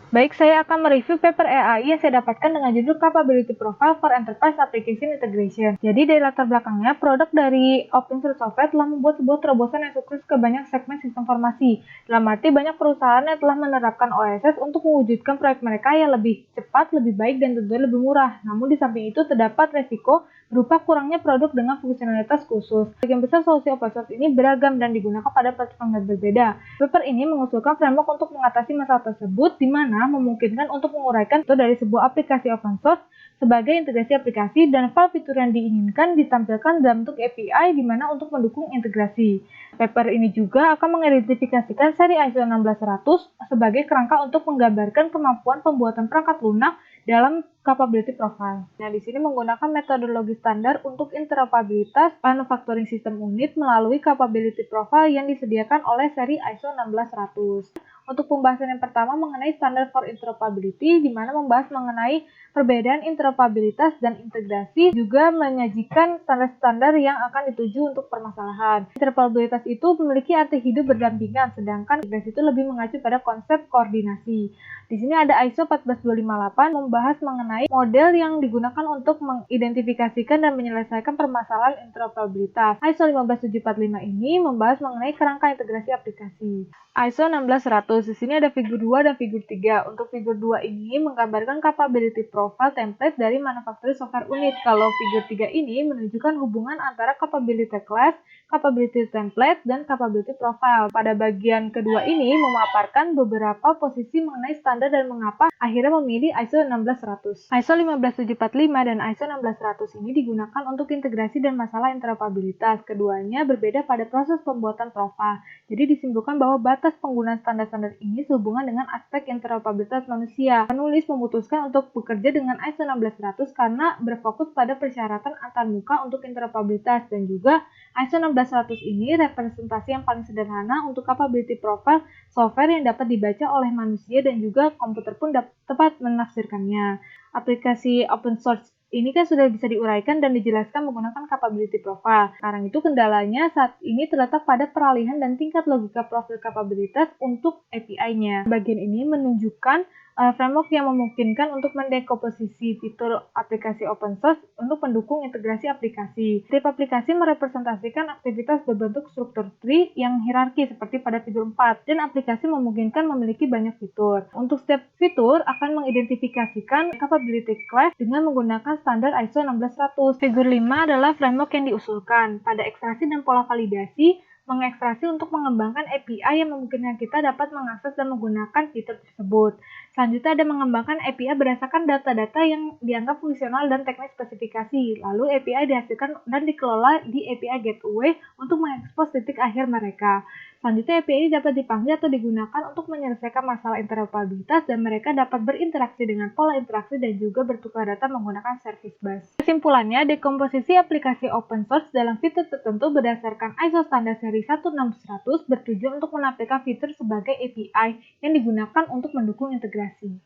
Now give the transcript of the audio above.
Baik, saya akan mereview paper AI yang saya dapatkan dengan judul Capability Profile for Enterprise Application Integration. Jadi dari latar belakangnya, produk dari open source software telah membuat sebuah terobosan yang sukses ke banyak segmen sistem informasi. Dalam arti, banyak perusahaan yang telah menerapkan OSS untuk mewujudkan proyek mereka yang lebih cepat, lebih baik, dan tentunya lebih murah. Namun di samping itu terdapat resiko berupa kurangnya produk dengan fungsionalitas khusus. Sebagian besar solusi open source ini beragam dan digunakan pada platform yang berbeda. Paper ini mengusulkan framework untuk mengatasi masalah tersebut, di mana memungkinkan untuk menguraikan itu dari sebuah aplikasi open source sebagai integrasi aplikasi dan file fitur yang diinginkan ditampilkan dalam bentuk API di mana untuk mendukung integrasi. Paper ini juga akan mengidentifikasikan seri ISO 16100 sebagai kerangka untuk menggambarkan kemampuan pembuatan perangkat lunak dalam capability profile. Nah, di sini menggunakan metodologi standar untuk interoperabilitas manufacturing system unit melalui capability profile yang disediakan oleh seri ISO 16100. Untuk pembahasan yang pertama mengenai standar for interoperability, di mana membahas mengenai perbedaan interoperabilitas dan integrasi, juga menyajikan standar-standar yang akan dituju untuk permasalahan. Interoperabilitas itu memiliki arti hidup berdampingan, sedangkan integrasi itu lebih mengacu pada konsep koordinasi. Di sini ada ISO 14258 membahas mengenai model yang digunakan untuk mengidentifikasikan dan menyelesaikan permasalahan interoperabilitas. ISO 15745 ini membahas mengenai kerangka integrasi aplikasi. ISO 16100, di sini ada figur 2 dan figur 3. Untuk figur 2 ini menggambarkan capability profile template dari manufacturing software unit. Kalau figur 3 ini menunjukkan hubungan antara capability class, capability template, dan capability profile. Pada bagian kedua ini memaparkan beberapa posisi mengenai standar dan mengapa akhirnya memilih ISO 16100. ISO 15745 dan ISO 16100 ini digunakan untuk integrasi dan masalah interoperabilitas. Keduanya berbeda pada proses pembuatan profile. Jadi disimpulkan bahwa batas penggunaan standar-standar ini sehubungan dengan aspek interoperabilitas manusia. Penulis memutuskan untuk bekerja dengan ISO 16100 karena berfokus pada persyaratan antarmuka untuk interoperabilitas, dan juga ISO 16100 ini representasi yang paling sederhana untuk capability profile software yang dapat dibaca oleh manusia dan juga komputer pun dapat menafsirkannya. Aplikasi open source ini kan sudah bisa diuraikan dan dijelaskan menggunakan capability profile. Sekarang itu kendalanya saat ini terletak pada peralihan dan tingkat logika profil kapabilitas untuk API-nya. Bagian ini menunjukkan framework yang memungkinkan untuk mendekomposisi fitur aplikasi open source untuk mendukung integrasi aplikasi. Tipe aplikasi merepresentasikan aktivitas berbentuk struktur tree yang hierarki seperti pada figur 4, dan aplikasi memungkinkan memiliki banyak fitur. Untuk setiap fitur akan mengidentifikasikan capability class dengan menggunakan standar ISO 16100. Figur 5 adalah framework yang diusulkan. Pada ekstraksi dan pola validasi, mengekstraksi untuk mengembangkan API yang memungkinkan kita dapat mengakses dan menggunakan fitur tersebut. Selanjutnya ada mengembangkan API berdasarkan data-data yang dianggap fungsional dan teknis spesifikasi. Lalu API dihasilkan dan dikelola di API Gateway untuk mengekspos titik akhir mereka. Selanjutnya API dapat dipanggil atau digunakan untuk menyelesaikan masalah interoperabilitas, dan mereka dapat berinteraksi dengan pola interaksi dan juga bertukar data menggunakan service bus. Kesimpulannya, dekomposisi aplikasi open source dalam fitur tertentu berdasarkan ISO standar seri 16100 bertujuan untuk menampilkan fitur sebagai API yang digunakan untuk mendukung integrasi.